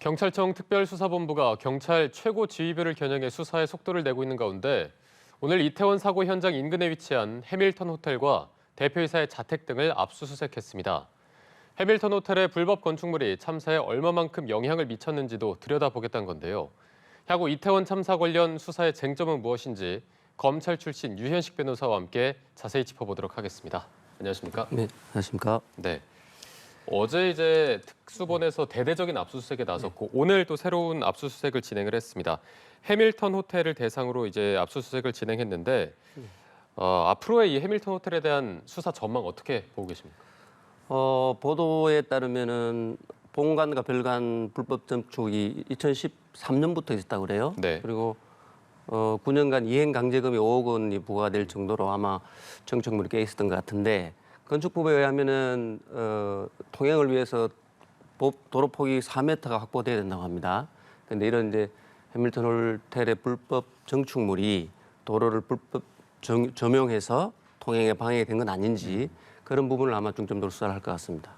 경찰청 특별수사본부가 경찰 최고 지휘부를 겨냥해 수사에 속도를 내고 있는 가운데 오늘 이태원 사고 현장 인근에 위치한 해밀턴 호텔과 대표이사의 자택 등을 압수수색했습니다. 해밀턴 호텔의 불법 건축물이 참사에 얼마만큼 영향을 미쳤는지도 들여다보겠다는 건데요. 향후 이태원 참사 관련 수사의 쟁점은 무엇인지 검찰 출신 유현식 변호사와 함께 자세히 짚어보도록 하겠습니다. 안녕하십니까? 네, 안녕하십니까? 네. 어제 이제 특수본에서 대대적인 압수수색에 나섰고 오늘 또 새로운 압수수색을 진행을 했습니다. 해밀턴 호텔을 대상으로 이제 압수수색을 진행했는데 앞으로의 이 해밀턴 호텔에 대한 수사 전망 어떻게 보고 계십니까? 보도에 따르면은 본관과 별관 불법 점축이 2013년부터 있었다고 그래요. 네. 그리고 9년간 이행 강제금이 5억 원이 부과될 정도로 아마 정축물이 꽤 있었던 것 같은데 건축법에 의하면은 통행을 위해서 도로 폭이 4m가 확보돼야 된다고 합니다. 그런데 이런 이제 해밀턴 호텔의 불법 정축물이 도로를 불법 점용해서 통행에 방해가 된 건 아닌지 그런 부분을 아마 중점적으로 수사를 할 것 같습니다.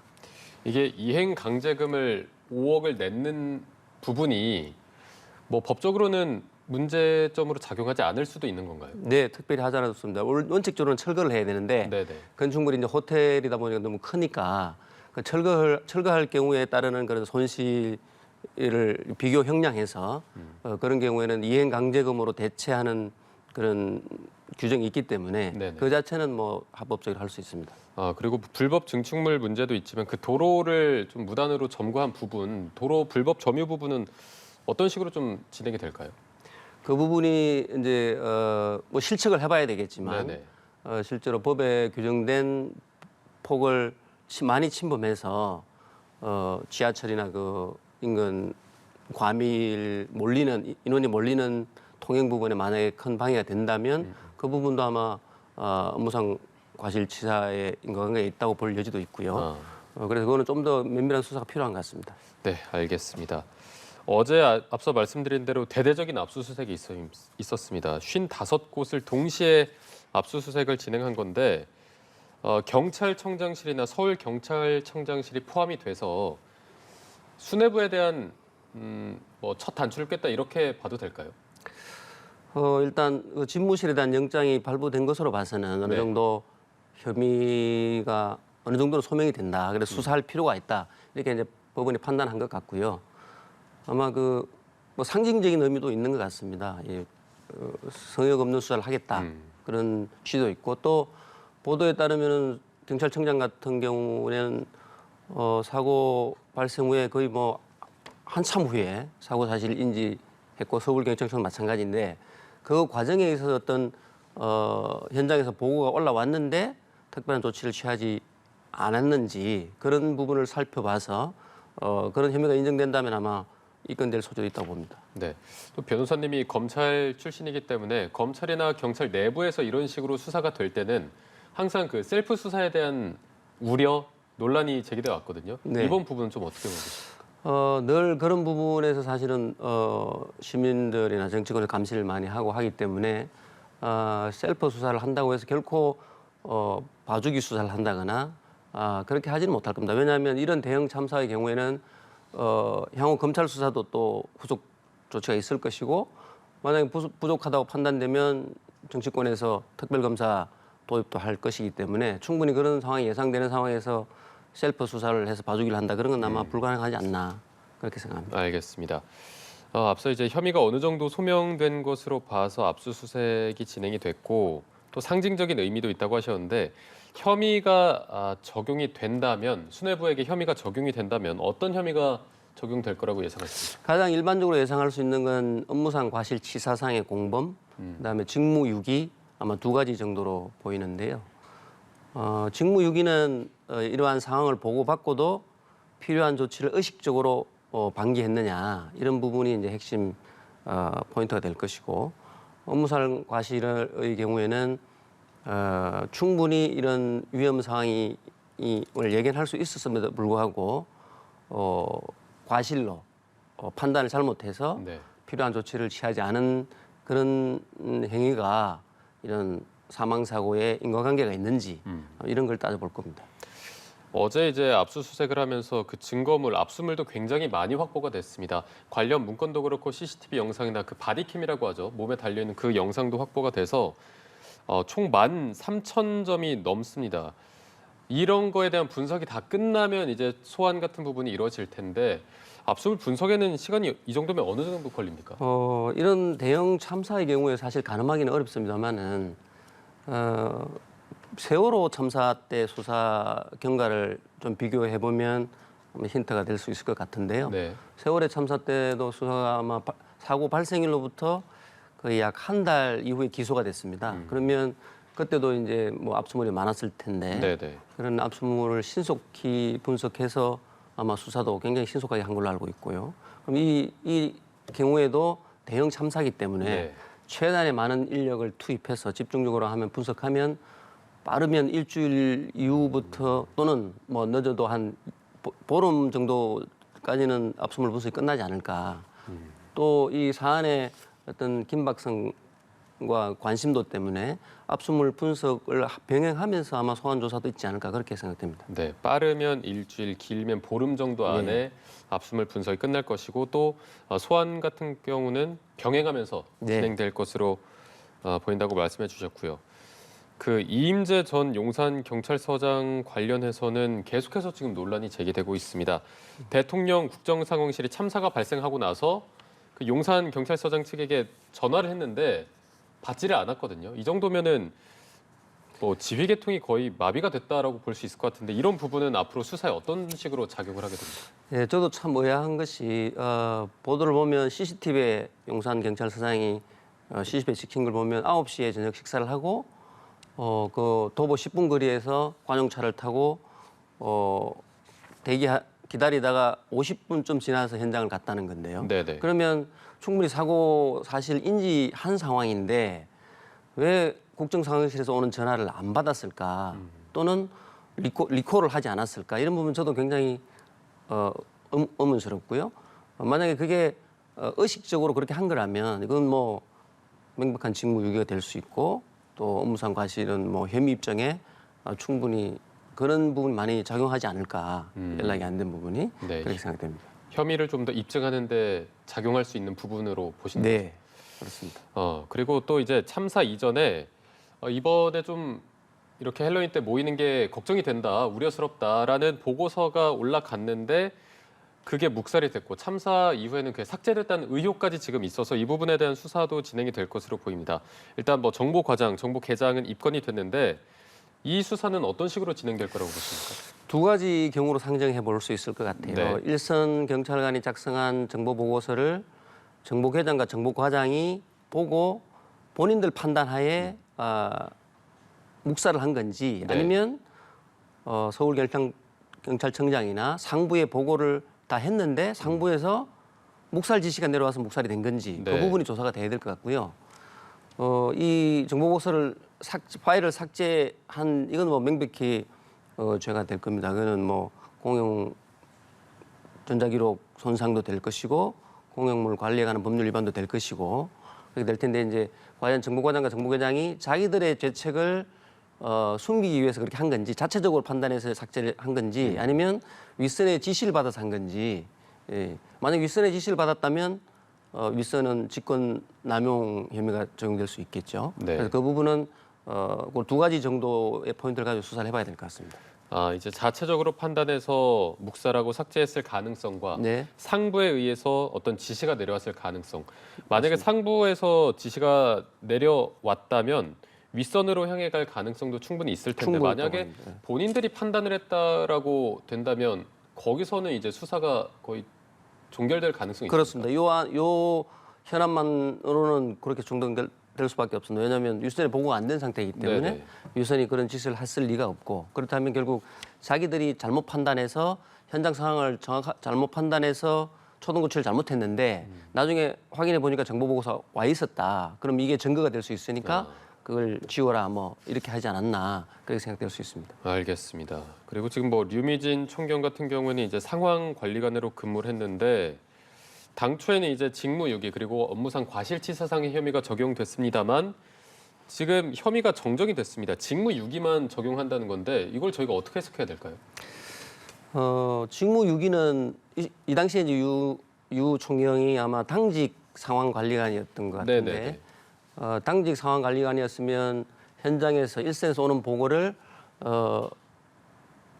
이게 이행 강제금을 5억을 냈는 부분이 뭐 법적으로는 문제점으로 작용하지 않을 수도 있는 건가요? 네, 특별히 하지 않았습니다. 원칙적으로는 철거를 해야 되는데 네네. 건축물이 이제 호텔이다 보니까 너무 크니까 그 철거할 경우에 따르는 그런 손실을 비교 형량해서 그런 경우에는 이행 강제금으로 대체하는 그런 규정이 있기 때문에 네네. 그 자체는 뭐 합법적으로 할 수 있습니다. 그리고 불법 증축물 문제도 있지만 그 도로를 좀 무단으로 점거한 부분, 도로 불법 점유 부분은 어떤 식으로 좀 진행이 될까요? 그 부분이 이제 뭐 실측을 해봐야 되겠지만 네네. 실제로 법에 규정된 폭을 많이 침범해서 지하철이나 그 인근 과밀 몰리는 인원이 몰리는 통행 부분에 만약에 큰 방해가 된다면 그 부분도 아마 업무상 과실치사의 인과관계가 있다고 볼 여지도 있고요. 그래서 그거는 좀 더 면밀한 수사가 필요한 것 같습니다. 네, 알겠습니다. 어제 앞서 말씀드린 대로 대대적인 압수수색이 있었습니다. 55곳을 동시에 압수수색을 진행한 건데 경찰청장실이나 서울경찰청장실이 포함이 돼서 수뇌부에 대한 뭐 첫 단추를 꿰다 이렇게 봐도 될까요? 일단 그 집무실에 대한 영장이 발부된 것으로 봐서는 어느 네. 정도 혐의가 어느 정도는 소명이 된다. 그래서 수사할 필요가 있다. 이렇게 이제 법원이 판단한 것 같고요. 아마 그 뭐 상징적인 의미도 있는 것 같습니다. 성역 없는 수사를 하겠다. 그런 취지도 있고 또 보도에 따르면은 경찰청장 같은 경우에는 사고 발생 후에 거의 뭐 한참 후에 사고 사실을 인지했고 서울경찰청도 마찬가지인데 그 과정에 있어서 어떤 현장에서 보고가 올라왔는데 특별한 조치를 취하지 않았는지 그런 부분을 살펴봐서 그런 혐의가 인정된다면 아마 입건될 소지도 있다고 봅니다. 네. 또 변호사님이 검찰 출신이기 때문에 검찰이나 경찰 내부에서 이런 식으로 수사가 될 때는 항상 그 셀프 수사에 대한 우려, 논란이 제기돼 왔거든요. 네. 이번 부분은 좀 어떻게 보고 계십니까? 늘 그런 부분에서 사실은 시민들이나 정치권의 감시를 많이 하고 하기 때문에 셀프 수사를 한다고 해서 결코 봐주기 수사를 한다거나 그렇게 하지는 못할 겁니다. 왜냐하면 이런 대형 참사의 경우에는 향후 검찰 수사도 또 후속 조치가 있을 것이고 만약에 부족하다고 판단되면 정치권에서 특별검사 도입도 할 것이기 때문에 충분히 그런 상황이 예상되는 상황에서 셀프 수사를 해서 봐주기를 한다. 그런 건 아마 불가능하지 않나 그렇게 생각합니다. 알겠습니다. 앞서 이제 혐의가 어느 정도 소명된 것으로 봐서 압수수색이 진행이 됐고 또 상징적인 의미도 있다고 하셨는데 혐의가 적용이 된다면 수뇌부에게 혐의가 적용이 된다면 어떤 혐의가 적용될 거라고 예상하십니까? 가장 일반적으로 예상할 수 있는 건 업무상 과실치사상의 공범, 그다음에 직무유기 아마 두 가지 정도로 보이는데요. 직무유기는 이러한 상황을 보고받고도 필요한 조치를 의식적으로 방기했느냐 이런 부분이 이제 핵심 포인트가 될 것이고 업무상 과실의 경우에는 충분히 이런 위험 상황을 예견할 수 있었음에도 불구하고 과실로 판단을 잘못해서 네. 필요한 조치를 취하지 않은 그런 행위가 이런 사망 사고에 인과관계가 있는지 이런 걸 따져볼 겁니다. 어제 이제 압수수색을 하면서 그 증거물, 압수물도 굉장히 많이 확보가 됐습니다. 관련 문건도 그렇고 CCTV 영상이나 그 바디캠이라고 하죠. 몸에 달려있는 그 영상도 확보가 돼서 총 13,000점이 넘습니다. 이런 거에 대한 분석이 다 끝나면 이제 소환 같은 부분이 이루어질 텐데 압수물 분석에는 시간이 이 정도면 어느 정도 걸립니까? 이런 대형 참사의 경우에 사실 가늠하기는 어렵습니다만은 세월호 참사 때 수사 경과를 좀 비교해 보면 힌트가 될 수 있을 것 같은데요. 네. 세월호 참사 때도 수사가 아마 사고 발생일로부터 거의 약 한 달 이후에 기소가 됐습니다. 그러면 그때도 이제 뭐 압수물이 많았을 텐데 네네. 그런 압수물을 신속히 분석해서 아마 수사도 굉장히 신속하게 한 걸로 알고 있고요. 그럼 이 경우에도 대형 참사기 때문에 네. 최대한의 많은 인력을 투입해서 집중적으로 하면 분석하면 빠르면 일주일 이후부터 또는 뭐 늦어도 한 보름 정도까지는 압수물 분석이 끝나지 않을까. 또 이 사안의 어떤 긴박성과 관심도 때문에 압수물 분석을 병행하면서 아마 소환 조사도 있지 않을까 그렇게 생각됩니다. 네, 빠르면 일주일, 길면 보름 정도 안에 압수물 분석이 끝날 것이고 또 소환 같은 경우는 병행하면서 네. 진행될 것으로 보인다고 말씀해 주셨고요. 그 이임재 전 용산 경찰서장 관련해서는 계속해서 지금 논란이 제기되고 있습니다. 대통령 국정상황실이 참사가 발생하고 나서 그 용산 경찰서장 측에게 전화를 했는데 받지를 않았거든요. 이 정도면은 뭐 지휘 계통이 거의 마비가 됐다라고 볼 수 있을 것 같은데 이런 부분은 앞으로 수사에 어떤 식으로 작용을 하게 됩니까? 예, 저도 참 의아한 것이 보도를 보면 CCTV에 용산 경찰서장이 CCTV에 찍힌 걸 보면 9시에 저녁 식사를 하고 그 도보 10분 거리에서 관용차를 타고 기다리다가 50분쯤 지나서 현장을 갔다는 건데요. 네네. 그러면 충분히 사고 사실 인지한 상황인데 왜 국정상황실에서 오는 전화를 안 받았을까? 또는 리콜을 하지 않았을까? 이런 부분 저도 굉장히 의문스럽고요. 만약에 그게 의식적으로 그렇게 한 거라면 이건 뭐 명백한 직무유기가 될 수 있고 또 업무상 과실은 뭐 혐의 입증에 충분히 그런 부분이 많이 작용하지 않을까 연락이 안 된 부분이 네. 그렇게 생각됩니다. 혐의를 좀 더 입증하는데 작용할 수 있는 부분으로 보시는 거죠? 네, 그렇습니다. 그리고 또 이제 참사 이전에 이번에 좀 이렇게 헬로윈 때 모이는 게 걱정이 된다, 우려스럽다라는 보고서가 올라갔는데 그게 묵살이 됐고 참사 이후에는 그게 삭제됐다는 의혹까지 지금 있어서 이 부분에 대한 수사도 진행이 될 것으로 보입니다. 일단 뭐 정보 과장, 정보 개장은 입건이 됐는데 이 수사는 어떤 식으로 진행될 거라고 보십니까? 두 가지 경우로 상정해 볼 수 있을 것 같아요. 네. 일선 경찰관이 작성한 정보 보고서를 정보 계장과 정보 과장이 보고 본인들 판단하에 묵살을 한 건지 네. 아니면 서울경찰청장이나 상부에 보고를 다 했는데 상부에서 묵살 지시가 내려와서 묵살이 된 건지 그 네. 부분이 조사가 돼야 될 것 같고요. 이 정보 보고서를 파일을 삭제한 이건 뭐 명백히 죄가 될 겁니다. 그거는 뭐 공용 전자기록 손상도 될 것이고 공용물 관리에 관한 법률 위반도 될 것이고 그렇게 될 텐데 이제 과연 정보과장과 정보계장이 자기들의 죄책을 숨기기 위해서 그렇게 한 건지 자체적으로 판단해서 삭제를 한 건지 아니면 윗선의 지시를 받아서 한 건지 만약 윗선의 지시를 받았다면 윗선은 직권 남용 혐의가 적용될 수 있겠죠. 네. 그래서 그 부분은 그 두 가지 정도의 포인트를 가지고 수사를 해봐야 될 것 같습니다. 이제 자체적으로 판단해서 묵살하고 삭제했을 가능성과 네. 상부에 의해서 어떤 지시가 내려왔을 가능성. 만약에 상부에서 지시가 내려왔다면 윗선으로 향해 갈 가능성도 충분히 있을 텐데 충분히 만약에 있다고 봅니다. 본인들이 판단을 했다라고 된다면 거기서는 이제 수사가 거의 종결될 가능성이 그렇습니다. 요 현안만으로는 그렇게 중단될 수밖에 없습니다. 왜냐하면 유선에 보고가 안 된 상태이기 때문에 네네. 유선이 그런 짓을 했을 리가 없고 그렇다면 결국 자기들이 잘못 판단해서 현장 상황을 잘못 판단해서 초동구치를 잘못했는데 나중에 확인해 보니까 정보 보고서 와 있었다. 그럼 이게 증거가 될 수 있으니까 그걸 지워라 뭐 이렇게 하지 않았나 그렇게 생각될 수 있습니다. 알겠습니다. 그리고 지금 뭐 류미진 총경 같은 경우는 이제 상황관리관으로 근무를 했는데 당초에는 이제 직무유기 그리고 업무상 과실치사상의 혐의가 적용됐습니다만 지금 혐의가 정정이 됐습니다. 직무유기만 적용한다는 건데 이걸 저희가 어떻게 해석해야 될까요? 직무유기는 이 당시에 이제 유 총경이 아마 당직 상황관리관이었던 것 같은데 네네네. 당직 상황관리관이었으면 현장에서 일선에서 오는 보고를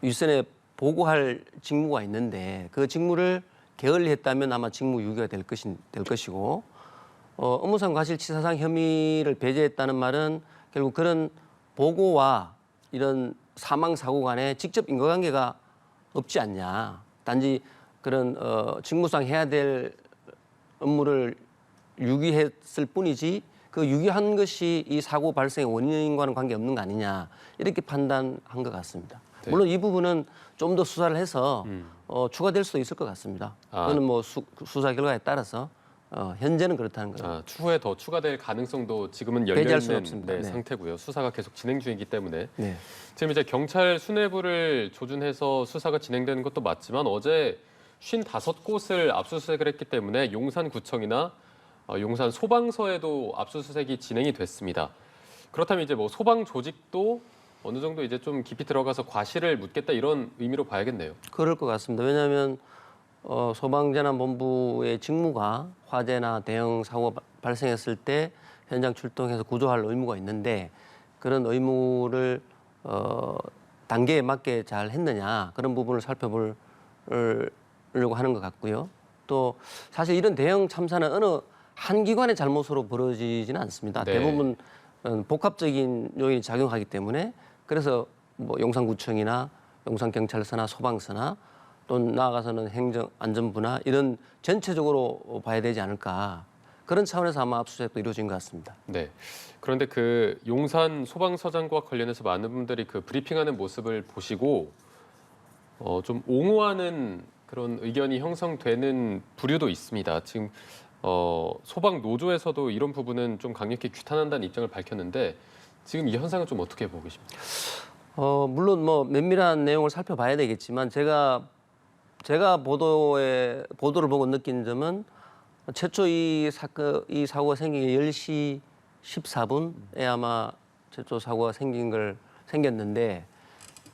윗선에 보고할 직무가 있는데 그 직무를 게을리했다면 아마 직무유기가 될 것이고 업무상 과실치사상 혐의를 배제했다는 말은 결국 그런 보고와 이런 사망 사고 간에 직접 인과관계가 없지 않냐. 단지 그런 직무상 해야 될 업무를 유기했을 뿐이지 그 유기한 것이 이 사고 발생의 원인과는 관계없는 거 아니냐 이렇게 판단한 것 같습니다. 네. 물론 이 부분은 좀 더 수사를 해서 추가될 수도 있을 것 같습니다. 그거는 뭐 수사 결과에 따라서 현재는 그렇다는 거예요. 추후에 더 추가될 가능성도 지금은 열려 배제할 수는 있는 없습니다. 네. 상태고요. 수사가 계속 진행 중이기 때문에 네. 지금 이제 경찰 수뇌부를 조준해서 수사가 진행되는 것도 맞지만 어제 55곳을 압수수색을 했기 때문에 용산구청이나 용산 소방서에도 압수수색이 진행이 됐습니다. 그렇다면 이제 뭐 소방 조직도 어느 정도 이제 좀 깊이 들어가서 과실을 묻겠다 이런 의미로 봐야겠네요. 그럴 것 같습니다. 왜냐하면 소방재난본부의 직무가 화재나 대형 사고 발생했을 때 현장 출동해서 구조할 의무가 있는데 그런 의무를 단계에 맞게 잘 했느냐 그런 부분을 살펴보려고 하는 것 같고요. 또 사실 이런 대형 참사는 어느 한 기관의 잘못으로 벌어지지는 않습니다. 네. 대부분 복합적인 요인이 작용하기 때문에 그래서 뭐 용산구청이나 용산경찰서나 소방서나 또 나아가서는 행정안전부나 이런 전체적으로 봐야 되지 않을까 그런 차원에서 아마 압수수색도 이루어진 것 같습니다. 네. 그런데 그 용산 소방서장과 관련해서 많은 분들이 그 브리핑하는 모습을 보시고 좀 옹호하는 그런 의견이 형성되는 부류도 있습니다. 지금 소방 노조에서도 이런 부분은 좀 강력히 규탄한다는 입장을 밝혔는데 지금 이 현상은 좀 어떻게 보고 계십니까? 물론 뭐 면밀한 내용을 살펴봐야 되겠지만 제가 보도를 보고 느낀 점은 최초 이 사고가 생긴 게 10시 14분에 아마 최초 사고가 생겼는데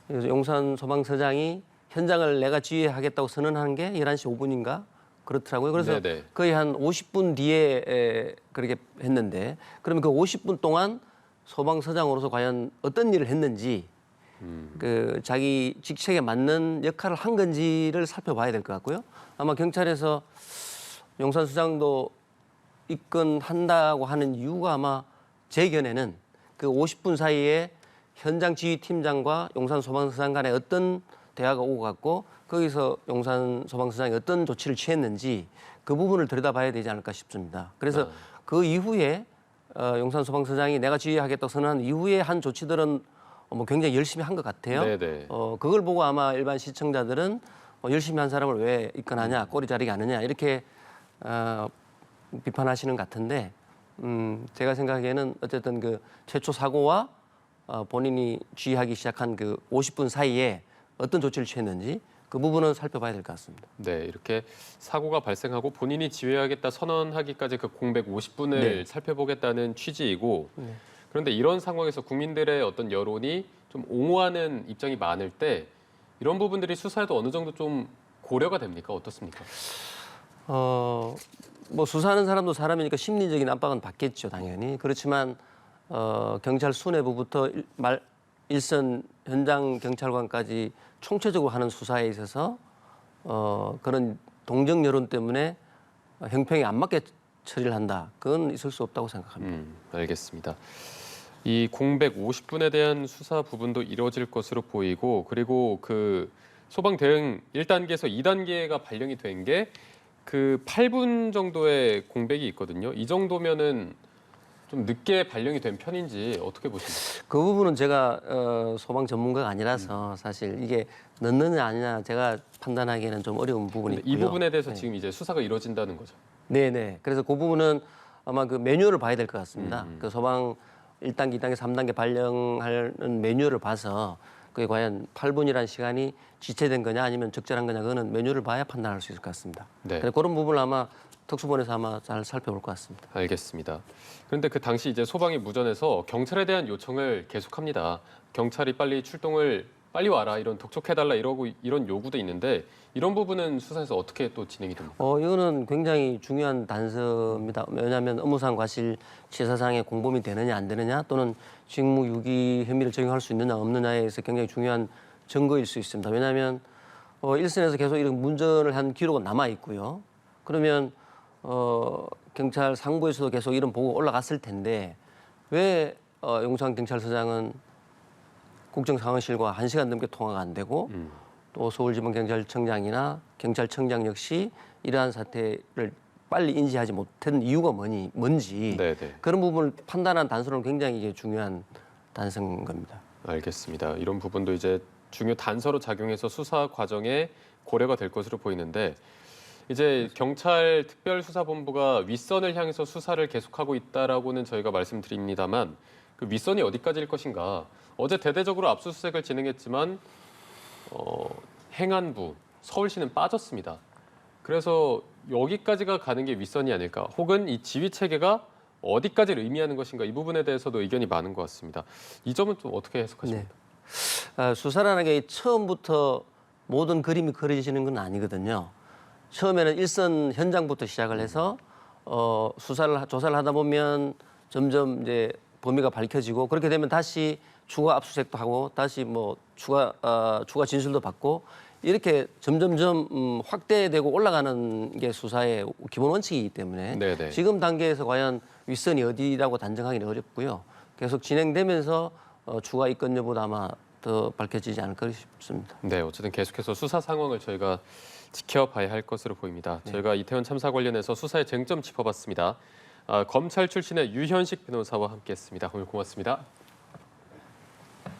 그래서 용산 소방서장이 현장을 내가 지휘하겠다고 선언한 게 11시 5분인가 그렇더라고요. 그래서 네네. 거의 한 50분 뒤에 그렇게 했는데 그러면 그 50분 동안 소방서장으로서 과연 어떤 일을 했는지 그 자기 직책에 맞는 역할을 한 건지를 살펴봐야 될 것 같고요. 아마 경찰에서 용산수장도 입건한다고 하는 이유가 아마 제 견해는 그 50분 사이에 현장 지휘팀장과 용산소방서장 간에 어떤 대화가 오고 갔고 거기서 용산소방서장이 어떤 조치를 취했는지 그 부분을 들여다봐야 되지 않을까 싶습니다. 그래서 그 이후에 용산소방서장이 내가 지휘하겠다고 선언한 이후에 한 조치들은 뭐 굉장히 열심히 한 것 같아요. 네네. 그걸 보고 아마 일반 시청자들은 열심히 한 사람을 왜 입건하냐, 꼬리 자르게 하느냐 이렇게 비판하시는 것 같은데 제가 생각하기에는 어쨌든 그 최초 사고와 본인이 지휘하기 시작한 그 50분 사이에 어떤 조치를 취했는지 그 부분은 살펴봐야 될 것 같습니다. 네, 이렇게 사고가 발생하고 본인이 지휘하겠다 선언하기까지 그 공백 50분을 네. 살펴보겠다는 취지이고 네. 그런데 이런 상황에서 국민들의 어떤 여론이 좀 옹호하는 입장이 많을 때 이런 부분들이 수사에도 어느 정도 좀 고려가 됩니까? 어떻습니까? 뭐 수사하는 사람도 사람이니까 심리적인 압박은 받겠죠, 당연히. 그렇지만 경찰 수뇌부부터 일선 현장 경찰관까지 총체적으로 하는 수사에 있어서 그런 동정 여론 때문에 형평에 안 맞게 처리를 한다. 그건 있을 수 없다고 생각합니다. 알겠습니다. 이 공백 50분에 대한 수사 부분도 이루어질 것으로 보이고 그리고 그 소방 대응 1단계에서 2단계가 발령이 된 게 그 8분 정도의 공백이 있거든요. 이 정도면은 좀 늦게 발령이 된 편인지 어떻게 보십니까? 그 부분은 제가 소방 전문가가 아니라서 사실 이게 늦느냐 아니냐 제가 판단하기에는 좀 어려운 부분이 있고요. 이 부분에 대해서 지금 이제 수사가 이루어진다는 거죠. 네네. 그래서 그 부분은 아마 그 매뉴얼을 봐야 될 것 같습니다. 그 소방 1단계, 2단계, 3단계 발령하는 매뉴얼을 봐서 그게 과연 8분이라는 시간이 지체된 거냐 아니면 적절한 거냐 그거는 매뉴얼을 봐야 판단할 수 있을 것 같습니다. 네. 그래서 그런 부분을 아마 특수본에서 아마 잘 살펴볼 것 같습니다. 알겠습니다. 그런데 그 당시 이제 소방이 무전해서 경찰에 대한 요청을 계속합니다. 경찰이 빨리 출동을 빨리 와라 이런 독촉해달라 이러고 이런 요구도 있는데 이런 부분은 수사에서 어떻게 또 진행이 됩니까? 이거는 굉장히 중요한 단서입니다. 왜냐하면 업무상 과실치사상에 공범이 되느냐 안 되느냐 또는 직무유기 혐의를 적용할 수 있느냐 없느냐에 의해서 굉장히 중요한 증거일 수 있습니다. 왜냐하면 일선에서 계속 이런 문전을 한 기록은 남아 있고요. 그러면 경찰 상부에서도 계속 이런 보고 올라갔을 텐데 왜 용산경찰서장은 국정상황실과 1시간 넘게 통화가 안 되고 또 서울지방경찰청장이나 경찰청장 역시 이러한 사태를 빨리 인지하지 못한 이유가 뭔지 네네. 그런 부분을 판단한 단서는 굉장히 이제 중요한 단서인 겁니다. 알겠습니다. 이런 부분도 이제 중요 단서로 작용해서 수사 과정에 고려가 될 것으로 보이는데 이제 경찰 특별수사본부가 윗선을 향해서 수사를 계속하고 있다라고는 저희가 말씀드립니다만 그 윗선이 어디까지일 것인가? 어제 대대적으로 압수수색을 진행했지만 행안부, 서울시는 빠졌습니다. 그래서 여기까지가 가는 게 윗선이 아닐까? 혹은 이 지휘 체계가 어디까지를 의미하는 것인가? 이 부분에 대해서도 의견이 많은 것 같습니다. 이 점은 좀 어떻게 해석하십니까? 수사라는 게 처음부터 모든 그림이 그려지는 건 아니거든요. 처음에는 일선 현장부터 시작을 해서 조사를 하다 보면 점점 이제 범위가 밝혀지고 그렇게 되면 다시 추가 압수수색도 하고 다시 뭐 추가 진술도 받고 이렇게 점점점 확대되고 올라가는 게 수사의 기본 원칙이기 때문에 네네. 지금 단계에서 과연 윗선이 어디라고 단정하기는 어렵고요. 계속 진행되면서 추가 입건 여부도 아마 더 밝혀지지 않을까 싶습니다. 네, 어쨌든 계속해서 수사 상황을 저희가 지켜봐야 할 것으로 보입니다. 저희가 이태원 참사 관련해서 수사의 쟁점 짚어봤습니다. 검찰 출신의 유현식 변호사와 함께했습니다. 오늘 고맙습니다.